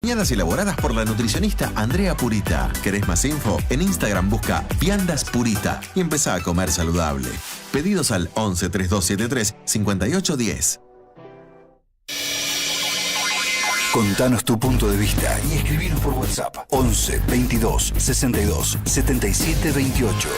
Viandas elaboradas por la nutricionista Andrea Purita. ¿Querés más info? En Instagram busca Viandas Purita y empezá a comer saludable. Pedidos al 11 3273 5810. Contanos tu punto de vista y escribinos por WhatsApp 11 22 62 77 28.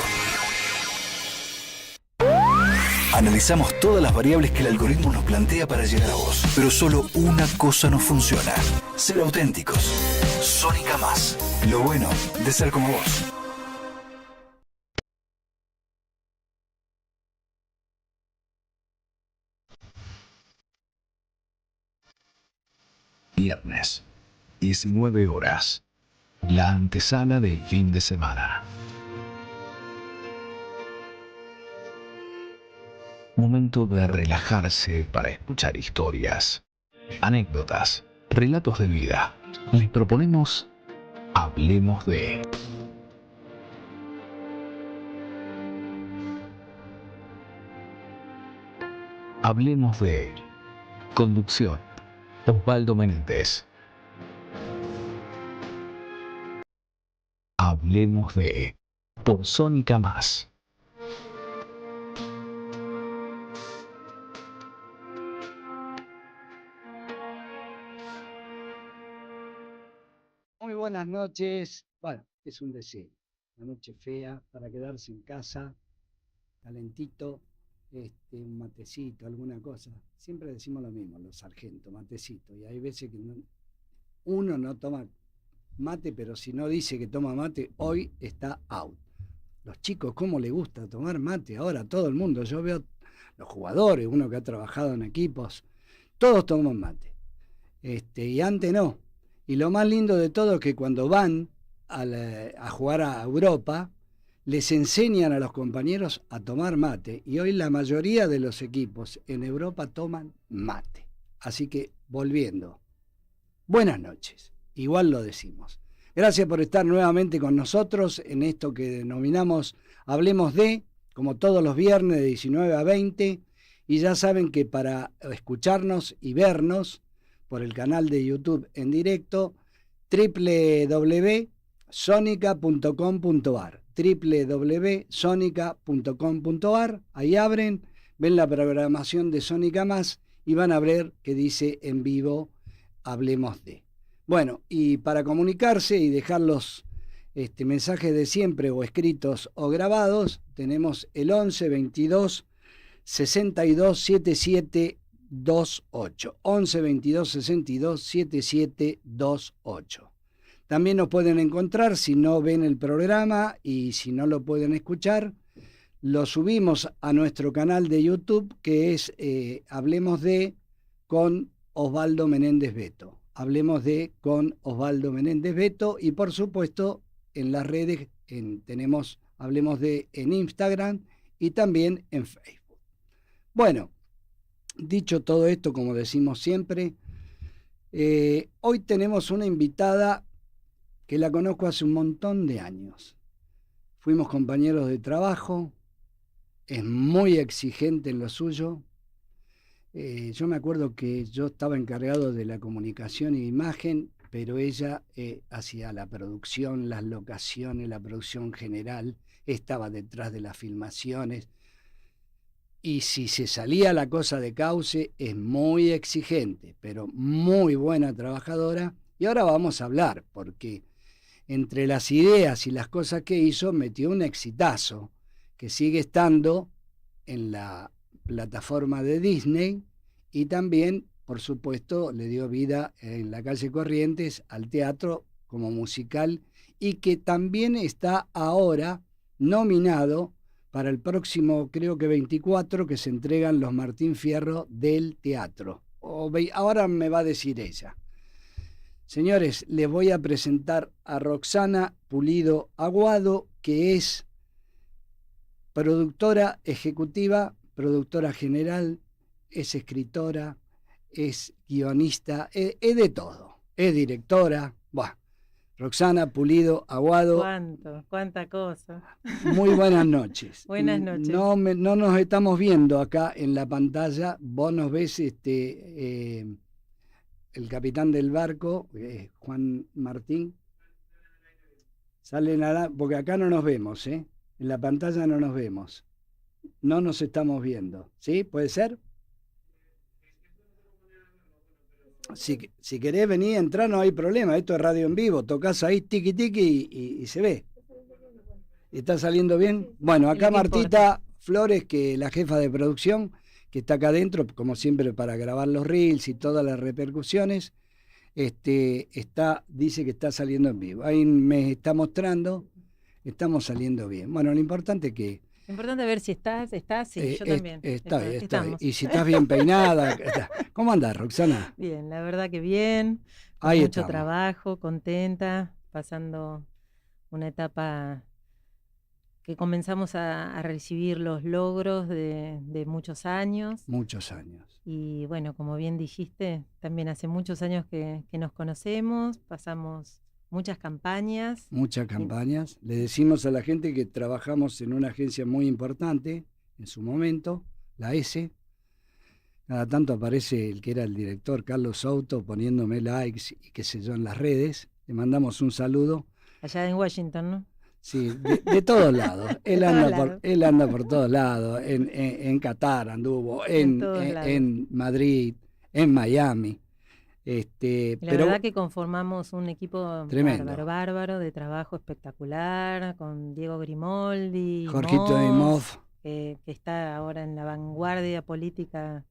Analizamos todas las variables que el algoritmo nos plantea para llegar a vos, pero solo una cosa nos funciona: ser auténticos. Sónica Más. Lo bueno de ser como vos. Viernes, 19 horas. La antesala del fin de semana. Momento de relajarse para escuchar historias, anécdotas, relatos de vida. Les proponemos Hablemos de... Hablemos de... Conducción: Osvaldo Menéndez. Hablemos de... Por Sónica Más. Muy buenas noches. Bueno, es un deseo. Una noche fea para quedarse en casa, calentito, un matecito, alguna cosa. Siempre decimos lo mismo, los sargentos, matecito. Y hay veces que uno no toma mate, pero si no dice que toma mate, hoy está out. Los chicos, ¿cómo les gusta tomar mate? Ahora todo el mundo, yo veo los jugadores, uno que ha trabajado en equipos, todos toman mate. Y antes no. Y lo más lindo de todo es que cuando van a jugar a Europa, les enseñan a los compañeros a tomar mate. Y hoy la mayoría de los equipos en Europa toman mate. Así que, volviendo, buenas noches. Igual lo decimos. Gracias por estar nuevamente con nosotros en esto que denominamos Hablemos de, como todos los viernes de 19 a 20. Y ya saben que para escucharnos y vernos por el canal de YouTube en directo, www.sonica.com.ar, www.sonica.com.ar. Ahí abren, ven la programación de Sónica Más y van a ver que dice en vivo Hablemos de. Bueno, y para comunicarse y dejar los mensajes de siempre o escritos o grabados, tenemos el 11 22 62 77 28, 11 22 62 77 28. También nos pueden encontrar si no ven el programa y si no lo pueden escuchar, lo subimos a nuestro canal de YouTube que es Hablemos de con Osvaldo Menéndez Beto. Hablemos de con Osvaldo Menéndez Beto y por supuesto en las redes tenemos Hablemos de en Instagram y también en Facebook. Bueno, dicho todo esto, como decimos siempre, hoy tenemos una invitada que la conozco hace un montón de años. Fuimos compañeros de trabajo, es muy exigente en lo suyo. Yo me acuerdo que yo estaba encargado de la comunicación y imagen, pero ella hacía la producción, las locaciones, la producción general, estaba detrás de las filmaciones. Y si se salía la cosa de cauce, es muy exigente, pero muy buena trabajadora. Y ahora vamos a hablar, porque entre las ideas y las cosas que hizo, metió un exitazo, que sigue estando en la plataforma de Disney, y también, por supuesto, le dio vida en la calle Corrientes al teatro como musical, y que también está ahora nominado para el próximo, creo que 24, que se entregan los Martín Fierro del teatro. Ahora me va a decir ella. Señores, les voy a presentar a Roxana Pulido Aguado, que es productora ejecutiva, productora general, es escritora, es guionista, es de todo. Es directora. Bueno, Roxana Pulido Aguado. Cuánta cosa. Muy buenas noches. Buenas noches. No nos estamos viendo acá en la pantalla. Vos nos ves el capitán del barco, Juan Martín, salen porque acá no nos vemos, ¿eh? En la pantalla no nos vemos. No nos estamos viendo. ¿Sí? ¿Puede ser? Si querés venir a entrar, no hay problema. Esto es radio en vivo. Tocás ahí, tiki tiki, y se ve. ¿Está saliendo bien? Bueno, acá Martita Flores, que la jefa de producción, que está acá adentro, como siempre, para grabar los reels y todas las repercusiones, dice que está saliendo en vivo. Ahí me está mostrando, estamos saliendo bien. Bueno, lo importante es que... Lo importante es ver si estás, sí, yo también. Está bien. Y si estás bien peinada. ¿Cómo andás, Roxana? Bien, la verdad que bien. Con Ahí mucho estamos. trabajo, contenta, pasando una etapa que comenzamos a recibir los logros de muchos años. Muchos años. Y bueno, como bien dijiste, también hace muchos años que nos conocemos, pasamos muchas campañas. Muchas campañas. Le decimos a la gente que trabajamos en una agencia muy importante en su momento, la S. Cada tanto aparece el que era el director, Carlos Souto, poniéndome likes y qué sé yo en las redes. Le mandamos un saludo. Allá en Washington, ¿no? Sí, de todos lados. Él anda por todos lados. En Qatar anduvo, en Madrid, en Miami. La pero verdad que conformamos un equipo tremendo. bárbaro, de trabajo espectacular, con Diego Grimoldi, Jorgito Imov, que está ahora en la vanguardia política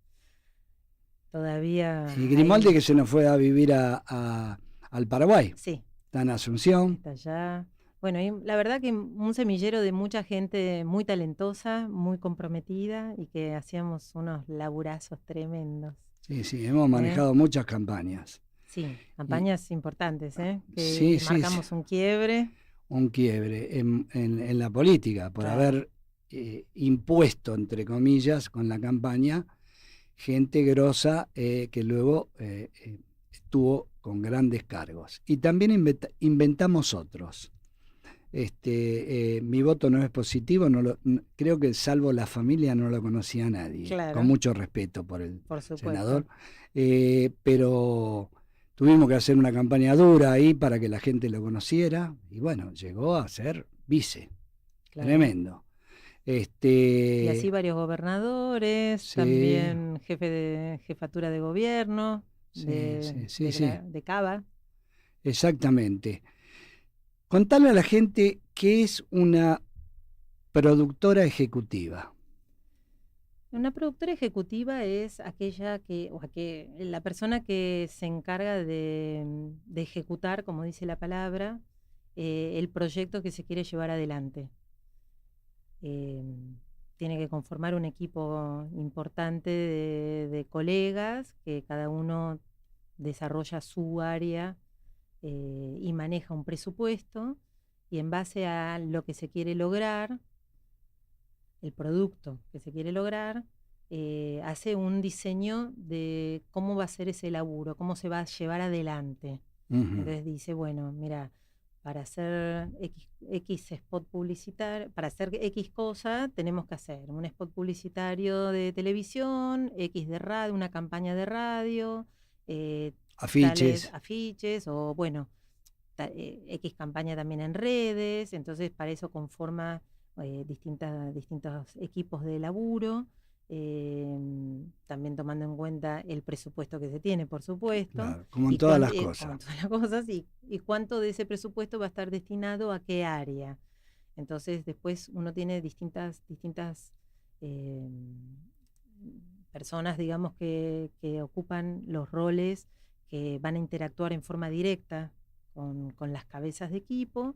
todavía. Y Grimoldi ahí. que se nos fue a vivir al Paraguay. Sí. Está en Asunción. Está allá. Bueno, y la verdad que un semillero de mucha gente muy talentosa, muy comprometida y que hacíamos unos laburazos tremendos. Sí, hemos manejado muchas campañas. Sí, campañas importantes, que Sí, marcamos un quiebre. Un quiebre en la política, por Claro. haber impuesto, entre comillas, con la campaña, gente grosa que luego estuvo con grandes cargos. Y también inventamos otros. Mi voto no es positivo, creo que salvo la familia no lo conocía nadie, Claro. con mucho respeto por el Por supuesto. senador, pero tuvimos que hacer una campaña dura ahí para que la gente lo conociera y bueno, llegó a ser vice, Claro. tremendo. Y así varios gobernadores, Sí. también jefe de jefatura de gobierno, Sí. de Cava. Exactamente. Contale a la gente qué es una productora ejecutiva. Una productora ejecutiva es aquella la persona que se encarga de ejecutar, como dice la palabra, el proyecto que se quiere llevar adelante. Tiene que conformar un equipo importante de colegas que cada uno desarrolla su área y maneja un presupuesto y en base a lo que se quiere lograr, el producto que se quiere lograr, hace un diseño de cómo va a ser ese laburo, cómo se va a llevar adelante. Entonces dice, bueno, mira, para hacer X spot publicitario, para hacer X cosa, tenemos que hacer un spot publicitario de televisión, X de radio, una campaña de radio, afiches, o bueno, X campaña también en redes. Entonces para eso conforma distintos equipos de laburo, también tomando en cuenta el presupuesto que se tiene, por supuesto. Claro, como en todas las cosas. Como en todas las cosas, y cuánto de ese presupuesto va a estar destinado a qué área. Entonces después uno tiene distintas personas, digamos, que ocupan los roles, que van a interactuar en forma directa con las cabezas de equipo,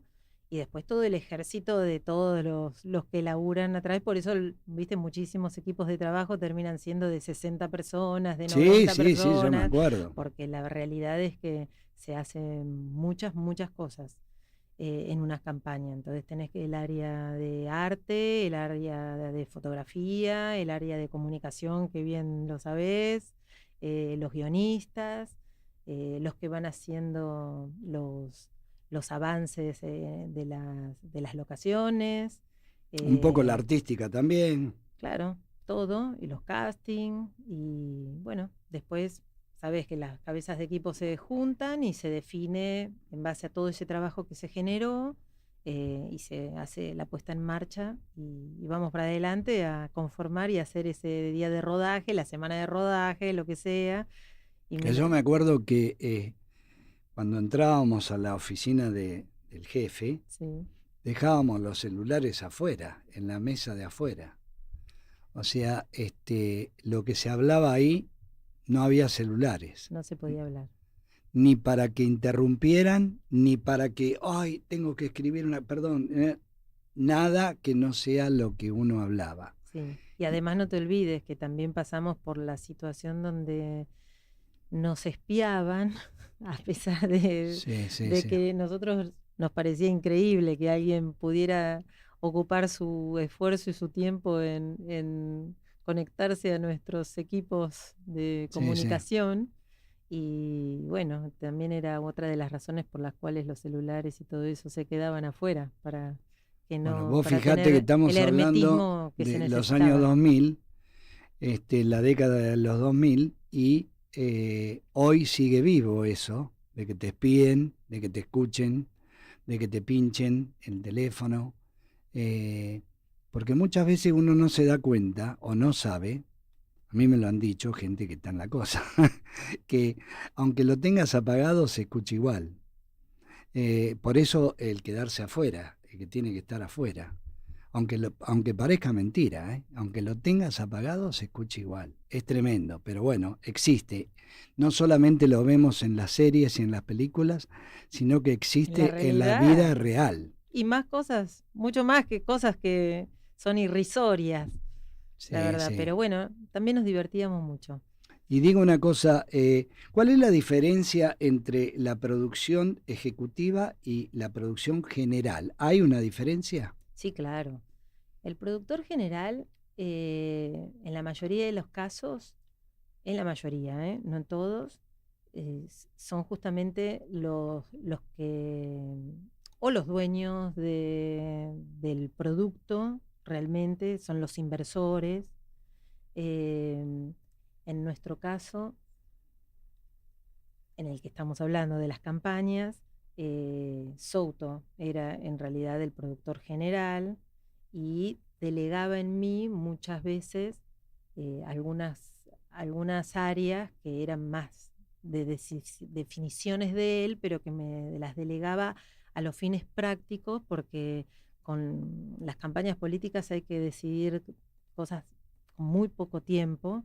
y después todo el ejército de todos los que laburan a través. Por eso, viste, muchísimos equipos de trabajo terminan siendo de 60 personas, de 90 personas. Sí, yo me acuerdo. Porque la realidad es que se hacen muchas cosas en una campaña. Entonces tenés que el área de arte, el área de fotografía, el área de comunicación, que bien lo sabés, los guionistas, los que van haciendo los avances de las locaciones. Un poco la artística también. Claro, todo, y los castings, y bueno, después sabés que las cabezas de equipo se juntan y se define en base a todo ese trabajo que se generó, y se hace la puesta en marcha y vamos para adelante a conformar y hacer ese día de rodaje, la semana de rodaje, lo que sea. Y Que yo me acuerdo que cuando entrábamos a la oficina del jefe, sí, dejábamos los celulares afuera, en la mesa de afuera. O sea, lo que se hablaba ahí, no había celulares, no se podía hablar. ni para que interrumpieran, ni para que, ay, tengo que escribir perdón, nada que no sea lo que uno hablaba. Sí. Y además no te olvides que también pasamos por la situación donde nos espiaban, a pesar de Sí. que nosotros nos parecía increíble que alguien pudiera ocupar su esfuerzo y su tiempo en conectarse a nuestros equipos de Sí. comunicación. Y bueno, también era otra de las razones por las cuales los celulares y todo eso se quedaban afuera, para que Bueno, no, vos para fijate que tener estamos el hablando hermetismo que se de los años necesitaba. 2000, la década de los 2000, y hoy sigue vivo eso, de que te espíen, de que te escuchen, de que te pinchen el teléfono, porque muchas veces uno no se da cuenta o no sabe, a mí me lo han dicho gente que está en la cosa, que aunque lo tengas apagado se escucha igual. Por eso el quedarse afuera, el que tiene que estar afuera. Aunque parezca mentira, aunque lo tengas apagado, se escucha igual. Es tremendo, pero bueno, existe. No solamente lo vemos en las series y en las películas, sino que En la existe en la realidad, vida real. y más cosas, mucho más que cosas que son irrisorias, la Sí, verdad. sí. Pero bueno, también nos divertíamos mucho. Y digo una cosa, ¿cuál es la diferencia entre la producción ejecutiva y la producción general? ¿Hay una diferencia? Sí, claro. El productor general, en la mayoría de los casos, en la mayoría, no en todos, son justamente los que, o los dueños del producto, realmente, son los inversores. En nuestro caso, en el que estamos hablando de las campañas, Souto era en realidad el productor general y delegaba en mí muchas veces algunas áreas que eran más de definiciones de él, pero que me las delegaba a los fines prácticos, porque con las campañas políticas hay que decidir cosas con muy poco tiempo,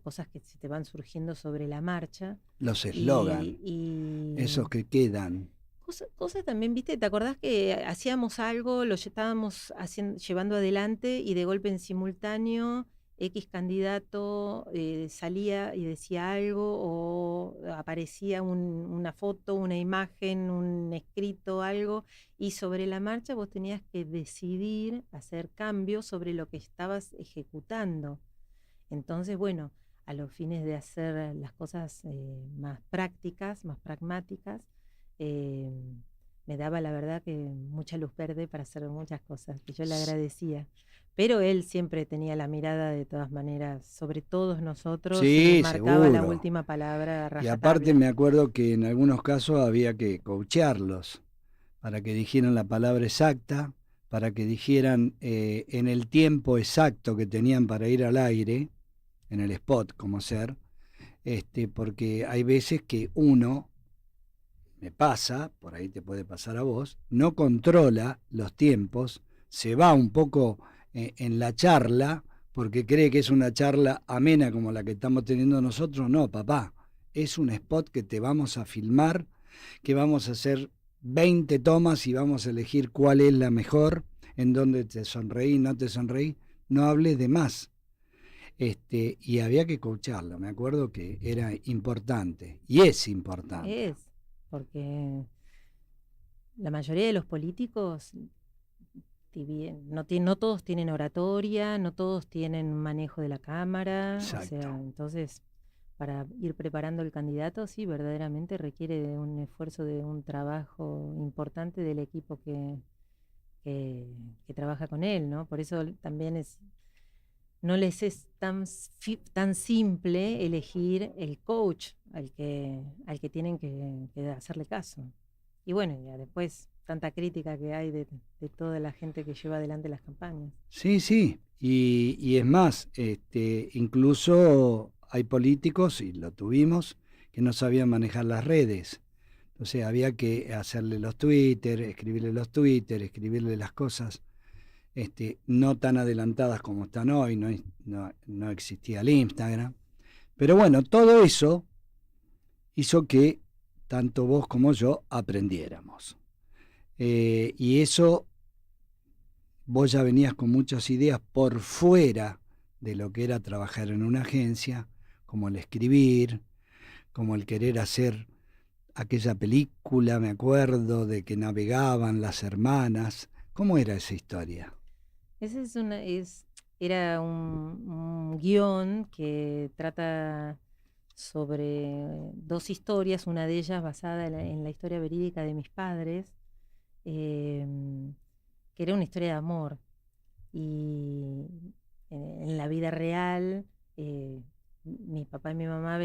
cosas que se te van surgiendo sobre la marcha. Los eslogan, Y esos que quedan. cosas también, viste, ¿te acordás que hacíamos algo, lo estábamos llevando adelante y de golpe en simultáneo X candidato salía y decía algo o aparecía una foto, una imagen, un escrito, algo, y sobre la marcha vos tenías que decidir hacer cambios sobre lo que estabas ejecutando? Entonces, bueno, a los fines de hacer las cosas más prácticas, más pragmáticas, eh, me daba la verdad que mucha luz verde para hacer muchas cosas, que yo le agradecía. Pero él siempre tenía la mirada de todas maneras sobre todos nosotros y nos Sí, marcaba la seguro. última palabra a Y aparte rajatabla. me acuerdo que en algunos casos había que coachearlos para que dijeran la palabra exacta, para que dijeran en el tiempo exacto que tenían para ir al aire, en el spot, como ser, porque hay veces que uno, me pasa, por ahí te puede pasar a vos, no controla los tiempos, se va un poco en la charla, porque cree que es una charla amena como la que estamos teniendo nosotros. No, papá, es un spot que te vamos a filmar, que vamos a hacer 20 tomas y vamos a elegir cuál es la mejor, en dónde te sonreí, no te sonreí, no hables de más. Y había que coacharlo, me acuerdo que era importante, y es importante. Es, porque la mayoría de los políticos, si bien no todos tienen oratoria, no todos tienen manejo de la cámara, o sea, Exacto. entonces para ir preparando el candidato, sí, verdaderamente requiere de un esfuerzo, de un trabajo importante del equipo que trabaja con él, ¿no? Por eso también no les es tan simple elegir el coach al que tienen que hacerle caso. Y bueno, ya después tanta crítica que hay de toda la gente que lleva adelante las campañas. Sí, sí. Y es más, incluso hay políticos, y lo tuvimos, que no sabían manejar las redes. Entonces había que hacerle los Twitter, escribirle las cosas no tan adelantadas como están hoy, no existía el Instagram. Pero bueno, todo eso hizo que tanto vos como yo aprendiéramos. Y eso, vos ya venías con muchas ideas por fuera de lo que era trabajar en una agencia, como el escribir, como el querer hacer aquella película, me acuerdo, de que navegaban las hermanas. ¿Cómo era esa historia? Esa era un guión que trata sobre dos historias, una de ellas basada en la historia verídica de mis padres, que era una historia de amor. Y en la vida real, mi papá y mi mamá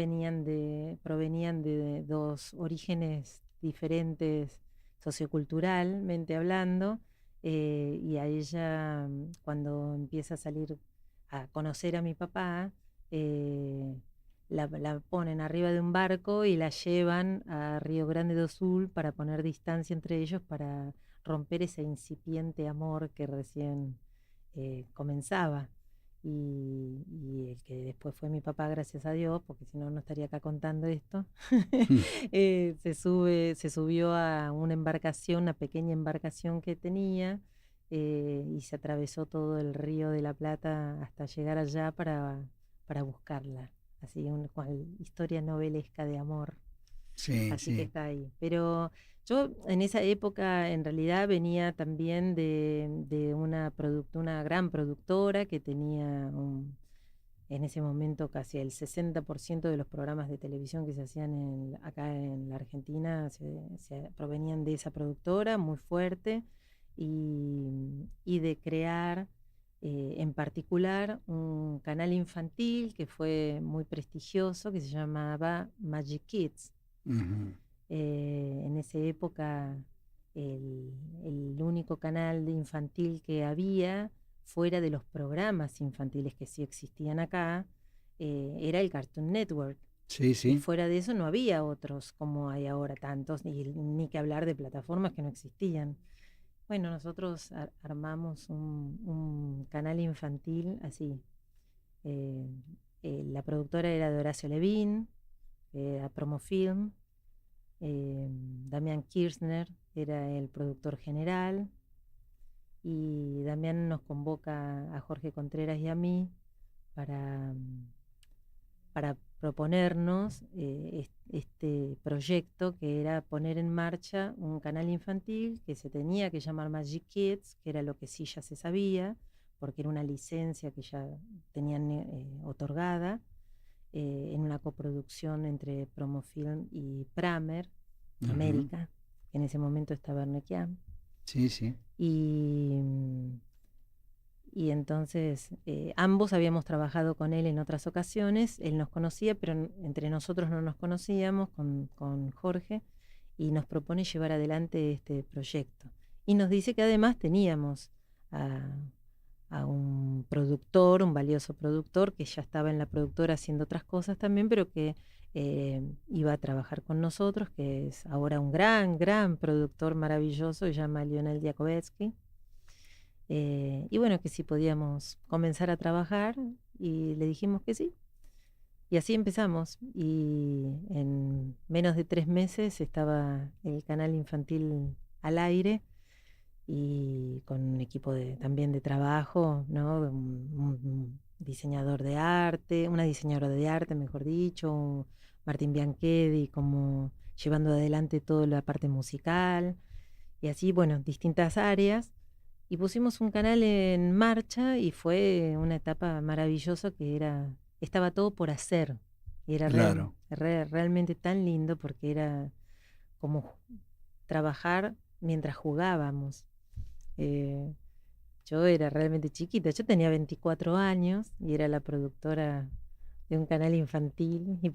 provenían de dos orígenes diferentes socioculturalmente hablando, y a ella, cuando empieza a salir a conocer a mi papá, la ponen arriba de un barco y la llevan a Río Grande do Sul para poner distancia entre ellos, para romper ese incipiente amor que recién comenzaba. Y el que después fue mi papá, gracias a Dios, porque si no, no estaría acá contando esto, se subió a una embarcación, una pequeña embarcación que tenía, y se atravesó todo el Río de la Plata hasta llegar allá para buscarla. Así, una historia novelesca de amor. Sí, Así que sí. está ahí. Pero yo en esa época en realidad venía también de una gran productora que tenía en ese momento casi el 60% de los programas de televisión que se hacían acá en la Argentina provenían de esa productora muy fuerte, y de crear en particular un canal infantil que fue muy prestigioso, que se llamaba Magic Kids. Ujú. En esa época el único canal de infantil que había, fuera de los programas infantiles que sí existían acá, era el Cartoon Network. Sí, Y sí. fuera de eso no había otros como hay ahora tantos, ni que hablar de plataformas que no existían. Bueno, nosotros armamos un canal infantil así. Eh, la productora era de Horacio Levin, a Promofilm. Damián Kirchner era el productor general, y Damián nos convoca a Jorge Contreras y a mí para, para proponernos este proyecto, que era poner en marcha un canal infantil que se tenía que llamar Magic Kids, que era lo que sí ya se sabía, porque era una licencia que ya tenían otorgada, en una coproducción entre Promofilm y Pramer Ujú. América, que en ese momento estaba Ernequian. Sí, sí. Y entonces ambos habíamos trabajado con él en otras ocasiones. Él nos conocía, pero entre nosotros no nos conocíamos con Jorge, y nos propone llevar adelante este proyecto. Y nos dice que además teníamos a un productor, un valioso productor, que ya estaba en la productora haciendo otras cosas también, pero que iba a trabajar con nosotros, que es ahora un gran productor maravilloso, se llama Lionel Diakovetsky. Y bueno, que si podíamos comenzar a trabajar, y le dijimos que sí. Y así empezamos, y en menos de 3 meses estaba el canal infantil al aire, y con un equipo también de trabajo, ¿no? Un diseñador de arte, una diseñadora de arte, mejor dicho, Martín Bianchedi, como llevando adelante toda la parte musical, y así, bueno, distintas áreas. Y pusimos un canal en marcha, y fue una etapa maravillosa, estaba todo por hacer. Y era Claro. realmente tan lindo, porque era como trabajar mientras jugábamos. Eh, yo era realmente chiquita, yo tenía 24 años y era la productora de un canal infantil y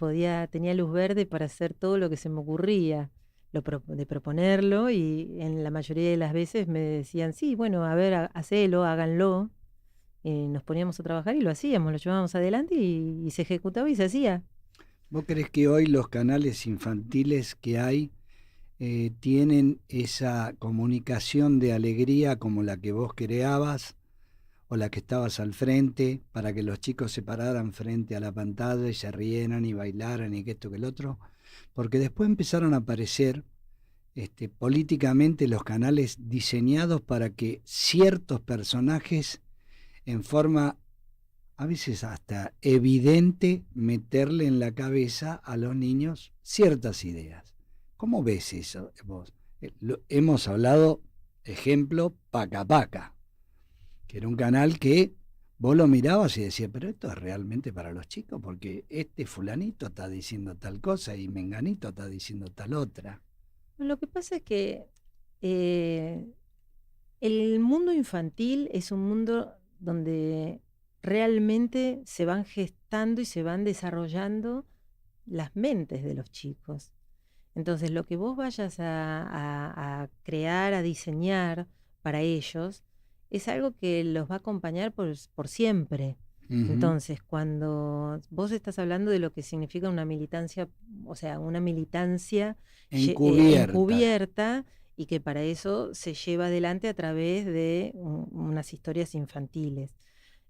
tenía luz verde para hacer todo lo que se me ocurría, de proponerlo, y en la mayoría de las veces me decían, sí, bueno, a ver, hacelo, háganlo. Nos poníamos a trabajar y lo hacíamos, lo llevábamos adelante y se ejecutaba y se hacía. ¿Vos crees que hoy los canales infantiles que hay tienen esa comunicación de alegría como la que vos creabas o la que estabas al frente para que los chicos se pararan frente a la pantalla y se rieran y bailaran y que esto que el otro? Porque después empezaron a aparecer políticamente los canales diseñados para que ciertos personajes en forma a veces hasta evidente meterle en la cabeza a los niños ciertas ideas. ¿Cómo ves eso vos? Hemos hablado, ejemplo, Paca Paca, que era un canal que vos lo mirabas y decías, pero esto es realmente para los chicos, porque este fulanito está diciendo tal cosa y menganito está diciendo tal otra. Lo que pasa es que el mundo infantil es un mundo donde realmente se van gestando y se van desarrollando las mentes de los chicos. Entonces, lo que vos vayas a crear, a diseñar para ellos, es algo que los va a acompañar por siempre. Entonces, cuando vos estás hablando de lo que significa una militancia, o sea, una militancia encubierta, y que para eso se lleva adelante a través de unas historias infantiles.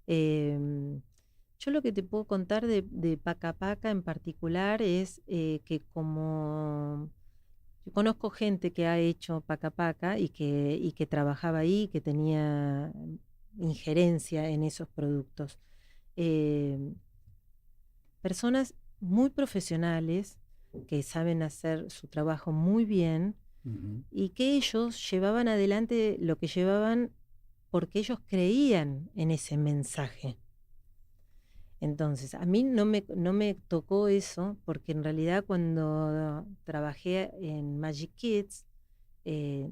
Yo lo que te puedo contar de Paca Paca en particular es que como yo conozco gente que ha hecho Paca Paca y que trabajaba ahí, que tenía injerencia en esos productos. Personas muy profesionales que saben hacer su trabajo muy bien y que ellos llevaban adelante lo que llevaban porque ellos creían en ese mensaje. Entonces, a mí no me tocó eso, porque en realidad cuando trabajé en Magic Kids,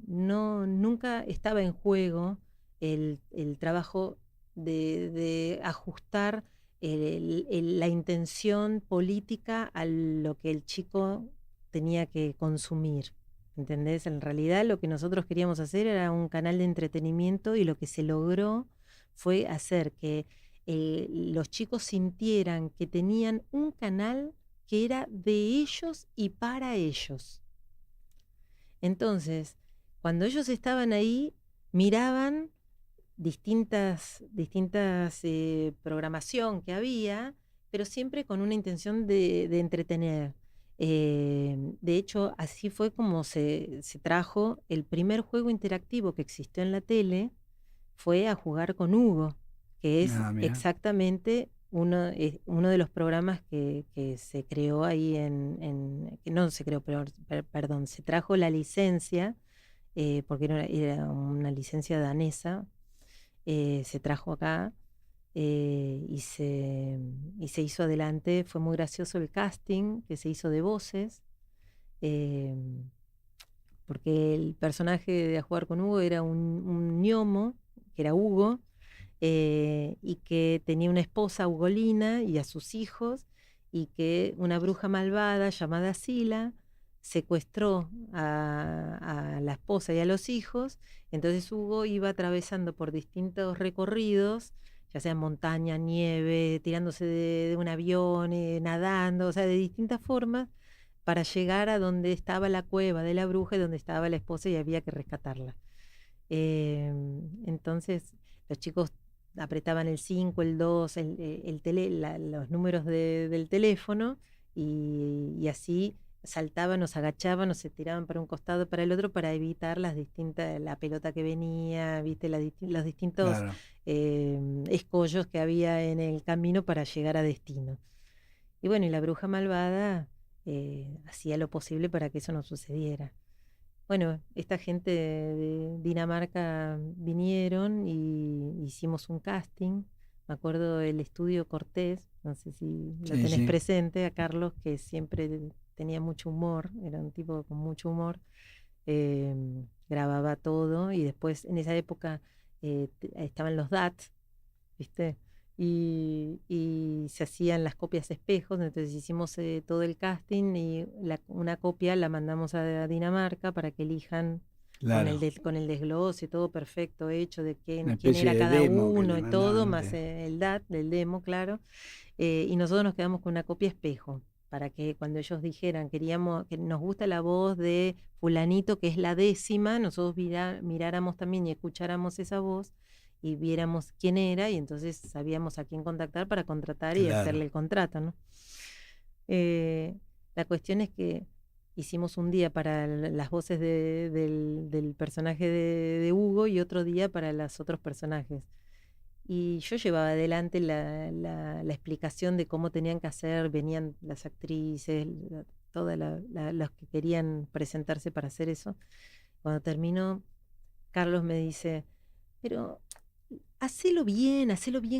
nunca estaba en juego el trabajo de ajustar la intención política a lo que el chico tenía que consumir. ¿Entendés? En realidad lo que nosotros queríamos hacer era un canal de entretenimiento, y lo que se logró fue hacer que los chicos sintieran que tenían un canal que era de ellos y para ellos. Entonces, cuando ellos estaban ahí, miraban distintas programación que había, pero siempre con una intención de entretener. De hecho, así fue como se trajo el primer juego interactivo que existió en la tele, fue A Jugar con Hugo, que es exactamente uno de los programas que se creó ahí que no se creó, perdón, se trajo la licencia, porque era una licencia danesa, se trajo acá y se hizo adelante. Fue muy gracioso el casting que se hizo de voces, porque el personaje de A Jugar con Hugo era un gnomo, que era Hugo, y que tenía una esposa, Ugolina, y a sus hijos, y que una bruja malvada llamada Sila secuestró a la esposa y a los hijos. Entonces Hugo iba atravesando por distintos recorridos, ya sea montaña, nieve, tirándose de un avión, nadando, o sea, de distintas formas, para llegar a donde estaba la cueva de la bruja y donde estaba la esposa, y había que rescatarla. Entonces los chicos apretaban el 5, el 2, los números del teléfono, y así saltaban o se agachaban o se tiraban para un costado, para el otro, para evitar la pelota que venía, ¿viste? Los distintos escollos que había en el camino para llegar a destino. Y bueno, y la bruja malvada hacía lo posible para que eso no sucediera. Bueno, esta gente de Dinamarca vinieron y hicimos un casting. Me acuerdo del estudio Cortés, no sé si lo tenés presente, a Carlos, que siempre tenía mucho humor, era un tipo con mucho humor, grababa todo, y después en esa época estaban los DAT, ¿viste? Y se hacían las copias espejos, entonces hicimos todo el casting y una copia la mandamos a Dinamarca para que elijan Claro. con el desglose, todo perfecto hecho de Una quién especie era de cada demo que uno le y todo, mandaban más antes. el DAT, el demo, claro. Y nosotros nos quedamos con una copia espejo, para que cuando ellos dijeran, queríamos que nos gusta la voz de fulanito, que es la 10ª, nosotros miráramos también y escucháramos esa voz y viéramos quién era, y entonces sabíamos a quién contactar para contratar y hacerle Claro. el contrato, ¿no? La cuestión es que hicimos un día para las voces del personaje de Hugo y otro día para los otros personajes. Y yo llevaba adelante la explicación de cómo tenían que hacer, venían las actrices, todas los que querían presentarse para hacer eso. Cuando terminó, Carlos me dice, pero hacelo bien,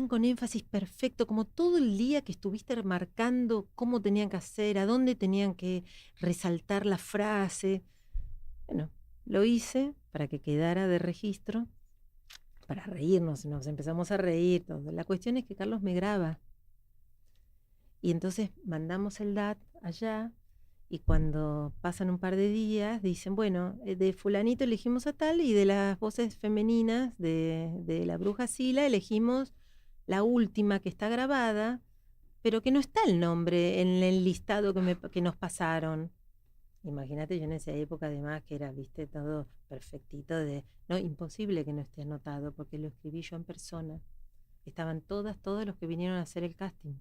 con énfasis perfecto, como todo el día que estuviste marcando cómo tenían que hacer, a dónde tenían que resaltar la frase. Bueno, lo hice para que quedara de registro, para reírnos, nos empezamos a reír todo. La cuestión es que Carlos me graba. Y entonces mandamos el DAT allá, y cuando pasan un par de días, dicen, bueno, de fulanito elegimos a tal, y de las voces femeninas de la bruja Sila elegimos la última que está grabada, pero que no está el nombre en el listado que nos pasaron. Imagínate, yo en esa época además que era, viste, todo perfectito, no, imposible que no esté anotado, porque lo escribí yo en persona. Estaban todos los que vinieron a hacer el casting.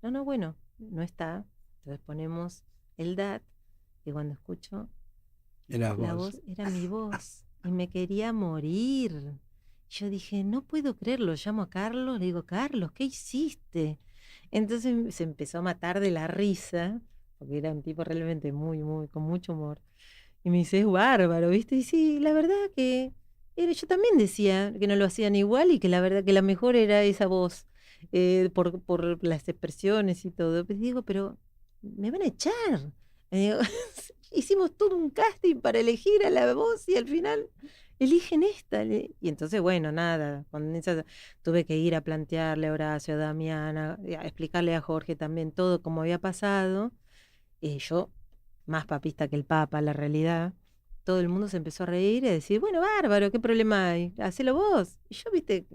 No, bueno, no está. Entonces ponemos el DAT, y cuando escucho Era la vos. voz, era mi voz, y me quería morir. Yo dije, no puedo creerlo, llamo a Carlos, le digo, Carlos, ¿qué hiciste? Entonces se empezó a matar de la risa, porque era un tipo realmente con mucho humor. Y me dice, es bárbaro, ¿viste? Y sí, la verdad que yo también decía que no lo hacían igual, y que la verdad que la mejor era esa voz, por las expresiones y todo. Pues digo, pero me van a echar. Digo, hicimos todo un casting para elegir a la voz y al final eligen esta. Y entonces, bueno, nada, con esa tuve que ir a plantearle a Horacio, a Damiana, a explicarle a Jorge también todo cómo había pasado. Yo, más papista que el Papa, la realidad. Todo el mundo se empezó a reír y a decir, bueno, bárbaro, ¿qué problema hay? Hacelo vos. Y yo, viste,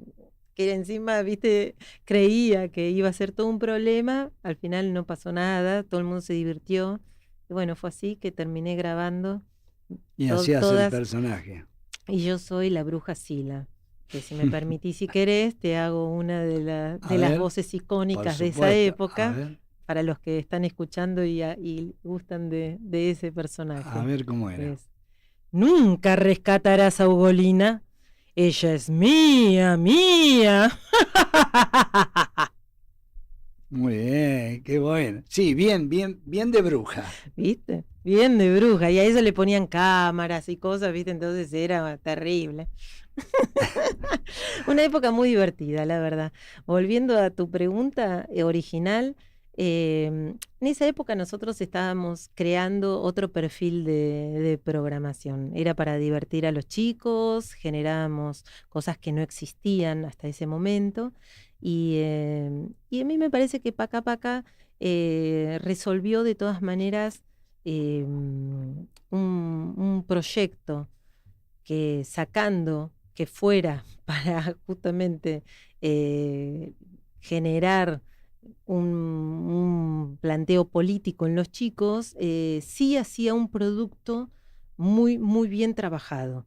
que encima, viste, creía que iba a ser todo un problema. Al final no pasó nada, todo el mundo se divirtió. Y bueno, fue así que terminé grabando Y hacías el todas. personaje. Y yo soy la bruja Sila, que si me permitís, si querés, te hago una de las ver, voces Por icónicas de esa supuesto. A época, ver, para los que están escuchando y gustan de ese personaje. a ver cómo era. Es, nunca rescatarás a Ugolina, ella es mía, mía. Muy bien, qué bueno. Sí, bien de bruja. ¿Viste? Bien de bruja. Y a eso le ponían cámaras y cosas, ¿viste? Entonces era terrible. Una época muy divertida, la verdad. Volviendo a tu pregunta original, en esa época nosotros estábamos creando otro perfil de programación. Era para divertir a los chicos, generábamos cosas que no existían hasta ese momento. Y a mí me parece que Paca Paca resolvió de todas maneras un proyecto que, sacando que fuera para justamente generar un planteo político en los chicos, sí hacía un producto muy bien trabajado.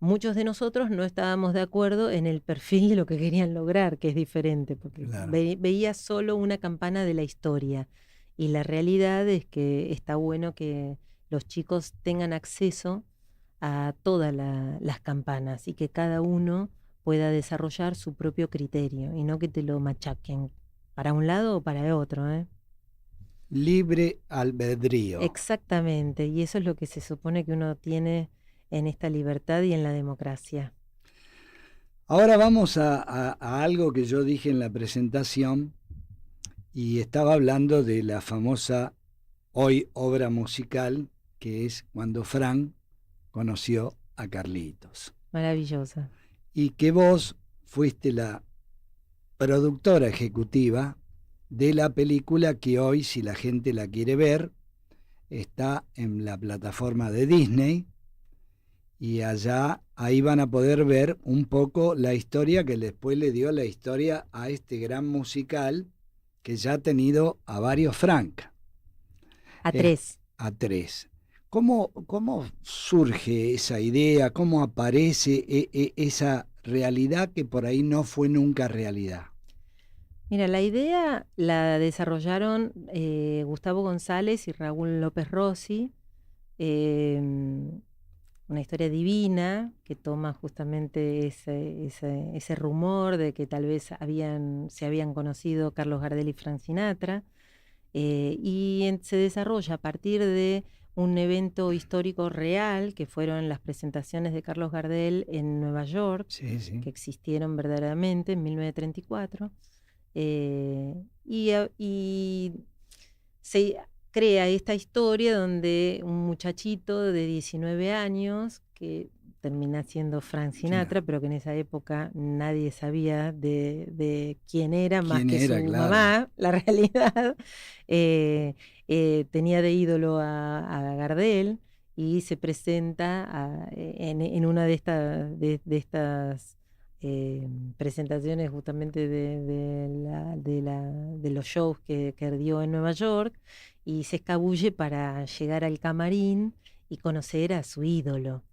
Muchos de nosotros no estábamos de acuerdo en el perfil de lo que querían lograr, que es diferente, porque Claro. veía solo una campana de la historia. Y la realidad es que está bueno que los chicos tengan acceso a todas las campanas y que cada uno pueda desarrollar su propio criterio y no que te lo machaquen para un lado o para el otro, ¿eh? Libre albedrío. Exactamente, y eso es lo que se supone que uno tiene en esta libertad y en la democracia. Ahora vamos a algo que yo dije en la presentación, y estaba hablando de la famosa hoy obra musical, que es Cuando Fran conoció a Carlitos. Maravillosa. y que vos fuiste la productora ejecutiva de la película que hoy, si la gente la quiere ver, está en la plataforma de Disney, y allá ahí van a poder ver un poco la historia que después le dio la historia a este gran musical que ya ha tenido a varios Frank, A 3. a 3. ¿Cómo surge esa idea? ¿Cómo aparece esa realidad que por ahí no fue nunca realidad? Mira, la idea la desarrollaron Gustavo González y Raúl López Rossi. Una historia divina que toma justamente ese rumor de que tal vez se habían conocido Carlos Gardel y Frank Sinatra, se desarrolla a partir de un evento histórico real, que fueron las presentaciones de Carlos Gardel en Nueva York, Sí, sí. que existieron verdaderamente en 1934, y se crea esta historia donde un muchachito de 19 años, que termina siendo Frank Sinatra, pero que en esa época nadie sabía de quién era, más que su mamá, la realidad, tenía de ídolo a Gardel, y se presenta en una de estas presentaciones justamente de los shows que dio en Nueva York, y se escabulle para llegar al camarín y conocer a su ídolo.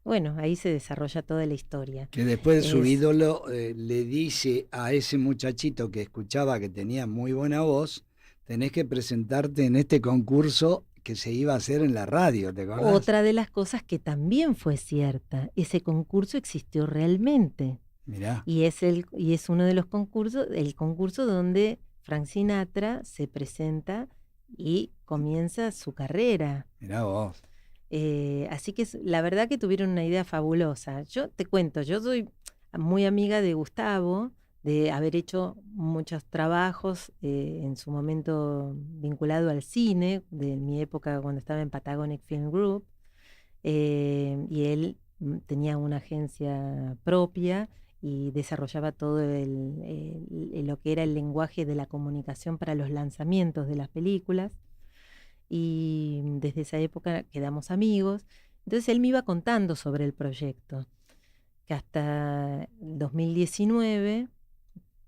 Bueno, ahí se desarrolla toda la historia. Que después su ídolo le dice a ese muchachito que escuchaba que tenía muy buena voz: tenés que presentarte en este concurso que se iba a hacer en la radio, ¿te acordás? Otra de las cosas que también fue cierta, ese concurso existió realmente. Mirá. Y es uno de los concursos, el concurso donde Frank Sinatra se presenta y comienza su carrera. Mirá vos. Así que la verdad que tuvieron una idea fabulosa. Yo te cuento, yo soy muy amiga de Gustavo, de haber hecho muchos trabajos en su momento vinculado al cine, de mi época cuando estaba en Patagonic Film Group, y él tenía una agencia propia y desarrollaba todo lo que era el lenguaje de la comunicación para los lanzamientos de las películas, y desde esa época quedamos amigos. Entonces él me iba contando sobre el proyecto, que hasta el 2019,